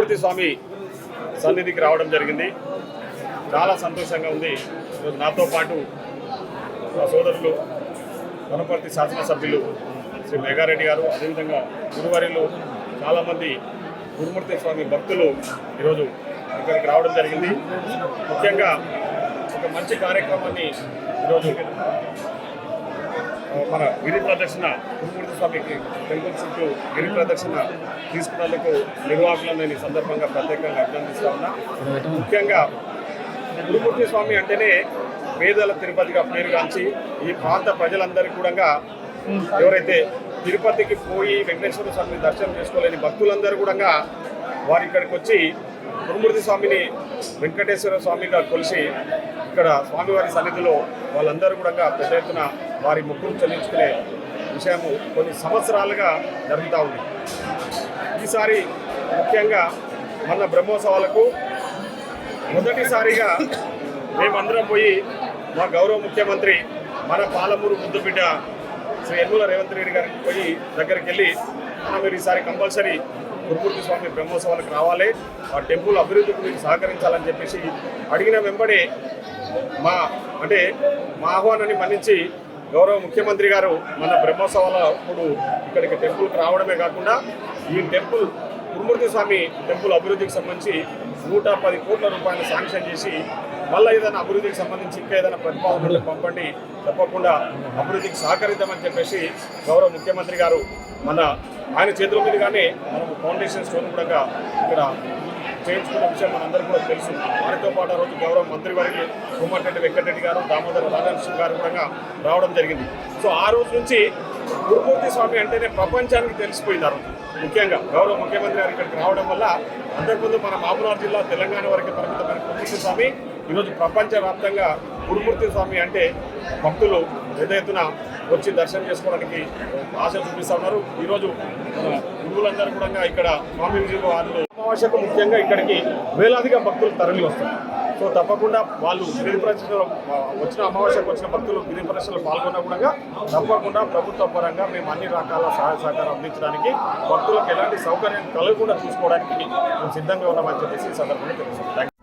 గురుమూర్తి స్వామి సన్నిధికి రావడం జరిగింది. చాలా సంతోషంగా ఉంది. నాతో పాటు మా సోదరులు వనపర్తి శాసనసభ్యులు శ్రీ మేఘారెడ్డి గారు, అదేవిధంగా గురువారిలో చాలామంది గురుమూర్తి స్వామి భక్తులు ఈరోజు ఇక్కడికి రావడం జరిగింది. ముఖ్యంగా ఒక మంచి కార్యక్రమాన్ని ఈరోజు మన గిరి ప్రదర్శన గురుమూర్తి స్వామికి టెంపుల్ చుట్టూ గిరి ప్రదర్శన తీసుకున్నందుకు నిర్వాహకులను నేను ఈ సందర్భంగా ప్రత్యేకంగా అభినందిస్తా ఉన్నా. ముఖ్యంగా గురుమూర్తి స్వామి అంటేనే పేదల తిరుపతిగా పేరుగాంచి ఈ ప్రాంత ప్రజలందరికీ కూడా ఎవరైతే తిరుపతికి పోయి వెంకటేశ్వర స్వామిని దర్శనం చేసుకోలేని భక్తులందరూ కూడా వారు ఇక్కడికి వచ్చి గురుమూర్తి స్వామిని వెంకటేశ్వర స్వామిగా కొలిసి ఇక్కడ స్వామివారి సన్నిధిలో వాళ్ళందరూ కూడా పెద్ద ఎత్తున వారి మొక్కులు చెల్లించుకునే విషయము కొన్ని సంవత్సరాలుగా జరుగుతూ ఉంది. ఈసారి ముఖ్యంగా మన బ్రహ్మోత్సవాలకు మొదటిసారిగా మేమందరం పోయి మా గౌరవ ముఖ్యమంత్రి మన పాలమూరు ముద్దుబిడ్డ శ్రీ యనమల రేవంత్ రెడ్డి గారికి పోయి దగ్గరికి వెళ్ళి మీరు ఈసారి కంపల్సరీ గురుమూర్తి స్వామి బ్రహ్మోత్సవాలకు రావాలి, ఆ టెంపుల్ అభివృద్ధికి మీరు సహకరించాలని చెప్పేసి అడిగిన వెంబడే మా ఆహ్వానాన్ని మన్నించి గౌరవ ముఖ్యమంత్రి గారు మన బ్రహ్మోత్సవాలప్పుడు ఇక్కడికి టెంపుల్కి రావడమే కాకుండా ఈ టెంపుల్ గురుమూర్తి స్వామి టెంపుల్ అభివృద్ధికి సంబంధించి 110 కోట్ల రూపాయలు శాంక్షన్ చేసి మళ్ళీ ఏదైనా అభివృద్ధికి సంబంధించి ఇంకా ఏదైనా ప్రతిపాదనలు పంపండి, తప్పకుండా అభివృద్ధికి సహకరిద్దామని చెప్పేసి గౌరవ ముఖ్యమంత్రి గారు ఆయన చేతుల మీదుగానే మనం ఫౌండేషన్ స్టోన్ కూడా ఇక్కడ చేయించుకున్న విషయం మనందరికీ కూడా తెలుసు. వారితో పాటు ఆ రోజు గౌరవ మంత్రివర్యులు కోమటిరెడ్డి వెంకటరెడ్డి గారు, దామోదర రాధాకృష్ణ గారు కూడా రావడం జరిగింది. సో ఆ రోజు నుంచి గురుమూర్తి స్వామి అంటేనే ప్రపంచానికి తెలిసిపోయినారు. ముఖ్యంగా గౌరవ ముఖ్యమంత్రి గారు ఇక్కడికి రావడం వల్ల అంతకుముందు మన మహబూబ్నగర్ జిల్లా తెలంగాణ వరకు పరిమితమైన గురుమూర్తి స్వామి ఈరోజు ప్రపంచవ్యాప్తంగా గురుమూర్తి స్వామి అంటే భక్తులు పెద్ద ఎత్తున వచ్చి దర్శనం చేసుకోవడానికి ఆశ చూపిస్తూ ఉన్నారు. ఈరోజు గురువులందరూ కూడా ఇక్కడ స్వామి వారిలో అమావాస్యకు ముఖ్యంగా ఇక్కడికి వేలాదిగా భక్తులు తరలి వస్తారు. సో తప్పకుండా వాళ్ళు గిరి ప్రదర్శనలో వచ్చిన అమావాస్యకు వచ్చిన భక్తులు గిరి ప్రదర్శనలో పాల్గొన్నా కూడా తప్పకుండా ప్రభుత్వ పరంగా మేము అన్ని రకాల సహాయ సహకారం అందించడానికి, భక్తులకు ఎలాంటి సౌకర్యం కలగకుండా చూసుకోవడానికి మేము సిద్ధంగా ఉన్నామని చెప్పేసి ఈ సందర్భంగా తెలుస్తుంది.